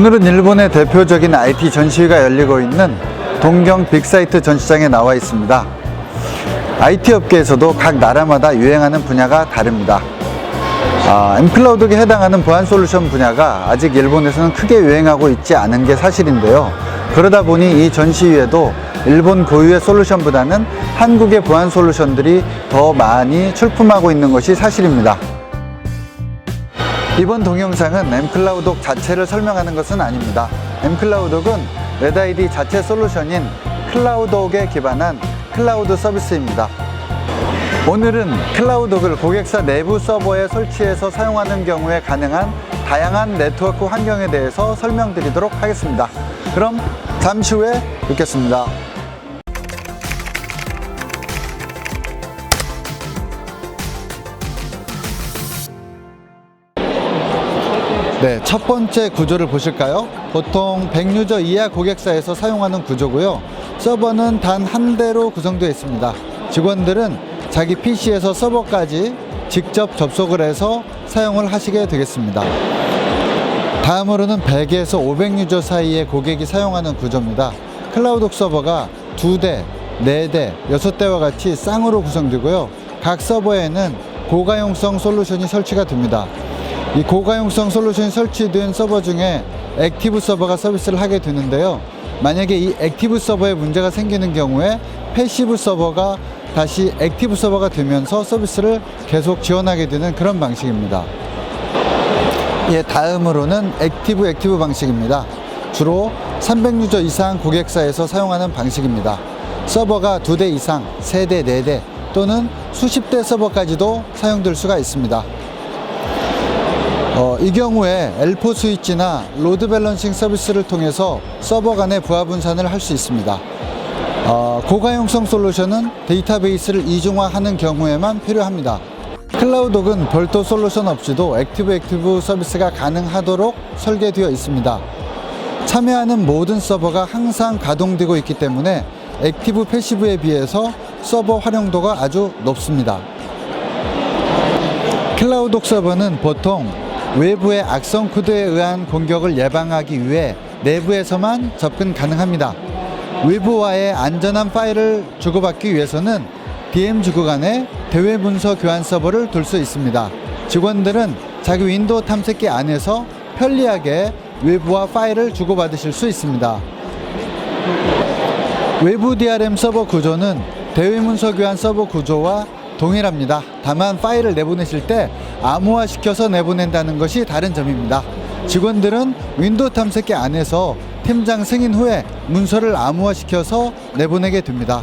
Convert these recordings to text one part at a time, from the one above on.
오늘은 일본의 대표적인 IT 전시회가 열리고 있는 동경 빅사이트 전시장에 나와 있습니다. IT 업계에서도 각 나라마다 유행하는 분야가 다릅니다. m클라우드에 해당하는 보안 솔루션 분야가 아직 일본에서는 크게 유행하고 있지 않은 게 사실인데요. 그러다 보니 이 전시회에도 일본 고유의 솔루션보다는 한국의 보안 솔루션들이 더 많이 출품하고 있는 것이 사실입니다. 이번 동영상은 m클라우독 자체를 설명하는 것은 아닙니다. m클라우독은 레드아이디 자체 솔루션인 클라우독에 기반한 클라우드 서비스입니다. 오늘은 클라우독을 고객사 내부 서버에 설치해서 사용하는 경우에 가능한 다양한 네트워크 환경에 대해서 설명드리도록 하겠습니다. 그럼 잠시 후에 뵙겠습니다. 네, 첫 번째 구조를 보실까요? 보통 100유저 이하 고객사에서 사용하는 구조고요. 서버는 단 한 대로 구성되어 있습니다. 직원들은 자기 PC에서 서버까지 직접 접속을 해서 사용을 하시게 되겠습니다. 다음으로는 100에서 500유저 사이의 고객이 사용하는 구조입니다. 클라우독 서버가 2대, 4대, 6대와 같이 쌍으로 구성되고요. 각 서버에는 고가용성 솔루션이 설치가 됩니다. 이 고가용성 솔루션이 설치된 서버 중에 액티브 서버가 서비스를 하게 되는데요. 만약에 이 액티브 서버에 문제가 생기는 경우에 패시브 서버가 다시 액티브 서버가 되면서 서비스를 계속 지원하게 되는 그런 방식입니다. 다음으로는 액티브 방식입니다. 주로 300유저 이상 고객사에서 사용하는 방식입니다. 서버가 2대 이상, 3대, 4대 또는 수십 대 서버까지도 사용될 수가 있습니다. 이 경우에 L4 스위치나 로드 밸런싱 서비스를 통해서 서버 간의 부하 분산을 할 수 있습니다. 고가용성 솔루션은 데이터베이스를 이중화하는 경우에만 필요합니다. 클라우독은 별도 솔루션 없이도 액티브 서비스가 가능하도록 설계되어 있습니다. 참여하는 모든 서버가 항상 가동되고 있기 때문에 액티브 패시브에 비해서 서버 활용도가 아주 높습니다. 클라우독 서버는 보통 외부의 악성 코드에 의한 공격을 예방하기 위해 내부에서만 접근 가능합니다. 외부와의 안전한 파일을 주고받기 위해서는 DMZ 구간에 대외 문서 교환 서버를 둘 수 있습니다. 직원들은 자기 윈도우 탐색기 안에서 편리하게 외부와 파일을 주고받으실 수 있습니다. 외부 DRM 서버 구조는 대외 문서 교환 서버 구조와 동일합니다. 다만 파일을 내보내실 때 암호화시켜서 내보낸다는 것이 다른 점입니다. 직원들은 윈도우 탐색기 안에서 팀장 승인 후에 문서를 암호화시켜서 내보내게 됩니다.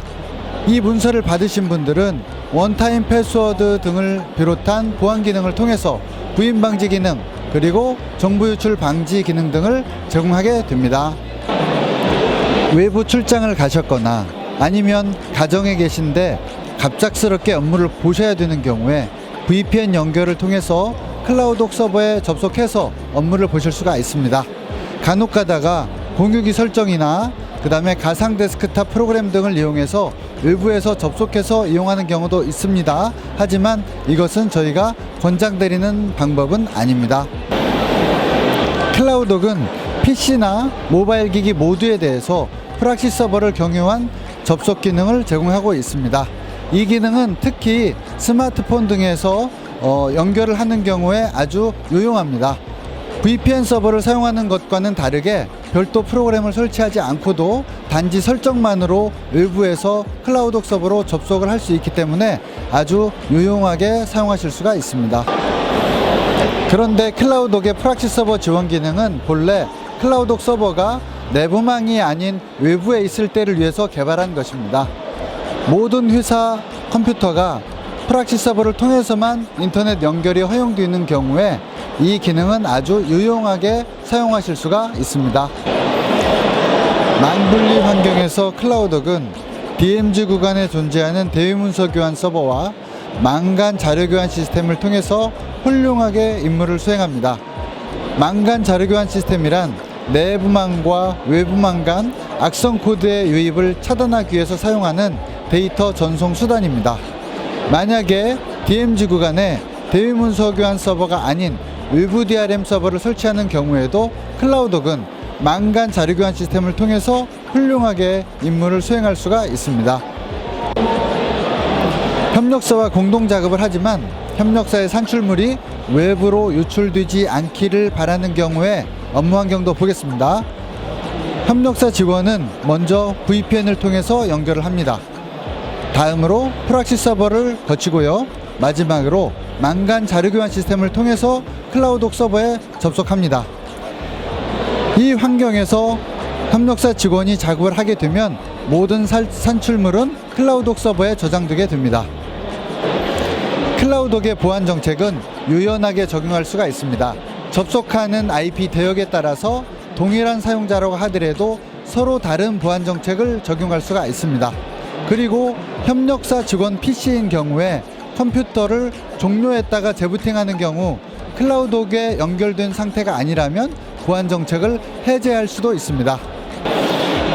이 문서를 받으신 분들은 원타임 패스워드 등을 비롯한 보안 기능을 통해서 부인 방지 기능 그리고 정보 유출 방지 기능 등을 제공하게 됩니다. 외부 출장을 가셨거나 아니면 가정에 계신데 갑작스럽게 업무를 보셔야 되는 경우에 VPN 연결을 통해서 클라우독 서버에 접속해서 업무를 보실 수가 있습니다. 간혹 가다가 공유기 설정이나 그 다음에 가상 데스크탑 프로그램 등을 이용해서 외부에서 접속해서 이용하는 경우도 있습니다. 하지만 이것은 저희가 권장드리는 방법은 아닙니다. 클라우독은 PC나 모바일 기기 모두에 대해서 프락시 서버를 경유한 접속 기능을 제공하고 있습니다. 이 기능은 특히 스마트폰 등에서 연결을 하는 경우에 아주 유용합니다. VPN 서버를 사용하는 것과는 다르게 별도 프로그램을 설치하지 않고도 단지 설정만으로 외부에서 클라우독 서버로 접속을 할 수 있기 때문에 아주 유용하게 사용하실 수가 있습니다. 그런데 클라우독의 프락시 서버 지원 기능은 본래 클라우독 서버가 내부망이 아닌 외부에 있을 때를 위해서 개발한 것입니다. 모든 회사 컴퓨터가 프락시 서버를 통해서만 인터넷 연결이 허용되는 경우에 이 기능은 아주 유용하게 사용하실 수가 있습니다. 만분리 환경에서 클라우독은 DMZ 구간에 존재하는 대외문서 교환 서버와 망간 자료 교환 시스템을 통해서 훌륭하게 임무를 수행합니다. 망간 자료 교환 시스템이란 내부망과 외부망 간 악성 코드의 유입을 차단하기 위해서 사용하는 데이터 전송 수단입니다. 만약에 DMZ 구간에 대외문서 교환 서버가 아닌 외부 DRM 서버를 설치하는 경우에도 클라우독은 망간 자료 교환 시스템을 통해서 훌륭하게 임무를 수행할 수가 있습니다. 협력사와 공동 작업을 하지만 협력사의 산출물이 외부로 유출되지 않기를 바라는 경우에 업무 환경도 보겠습니다. 협력사 직원은 먼저 VPN을 통해서 연결을 합니다. 다음으로 프락시 서버를 거치고요. 마지막으로 망간 자료 교환 시스템을 통해서 클라우독 서버에 접속합니다. 이 환경에서 협력사 직원이 작업을 하게 되면 모든 산출물은 클라우독 서버에 저장되게 됩니다. 클라우독의 보안 정책은 유연하게 적용할 수가 있습니다. 접속하는 IP 대역에 따라서 동일한 사용자라고 하더라도 서로 다른 보안 정책을 적용할 수가 있습니다. 그리고 협력사 직원 PC인 경우에 컴퓨터를 종료했다가 재부팅하는 경우 클라우독에 연결된 상태가 아니라면 보안 정책을 해제할 수도 있습니다.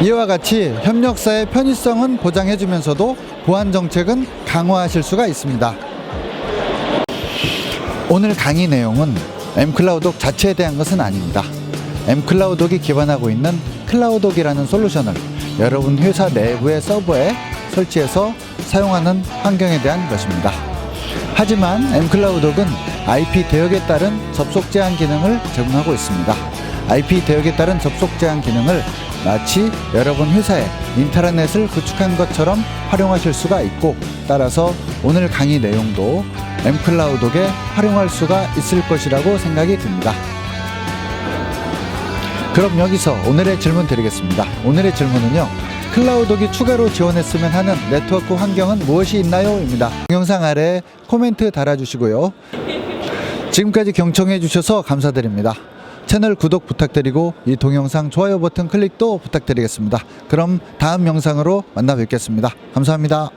이와 같이 협력사의 편의성은 보장해주면서도 보안 정책은 강화하실 수가 있습니다. 오늘 강의 내용은 m클라우독 자체에 대한 것은 아닙니다. m클라우독이 기반하고 있는 클라우독이라는 솔루션을 여러분 회사 내부의 서버에 설치해서 사용하는 환경에 대한 것입니다. 하지만 m클라우독은 IP 대역에 따른 접속 제한 기능을 제공하고 있습니다. IP 대역에 따른 접속 제한 기능을 마치 여러분 회사에 인트라넷을 구축한 것처럼 활용하실 수가 있고, 따라서 오늘 강의 내용도 m클라우독에 활용할 수가 있을 것이라고 생각이 듭니다. 그럼 여기서 오늘의 질문 드리겠습니다. 오늘의 질문은요, 클라우독이 추가로 지원했으면 하는 네트워크 환경은 무엇이 있나요? 입니다. 동영상 아래 코멘트 달아주시고요. 지금까지 경청해 주셔서 감사드립니다. 채널 구독 부탁드리고 이 동영상 좋아요 버튼 클릭도 부탁드리겠습니다. 그럼 다음 영상으로 만나 뵙겠습니다. 감사합니다.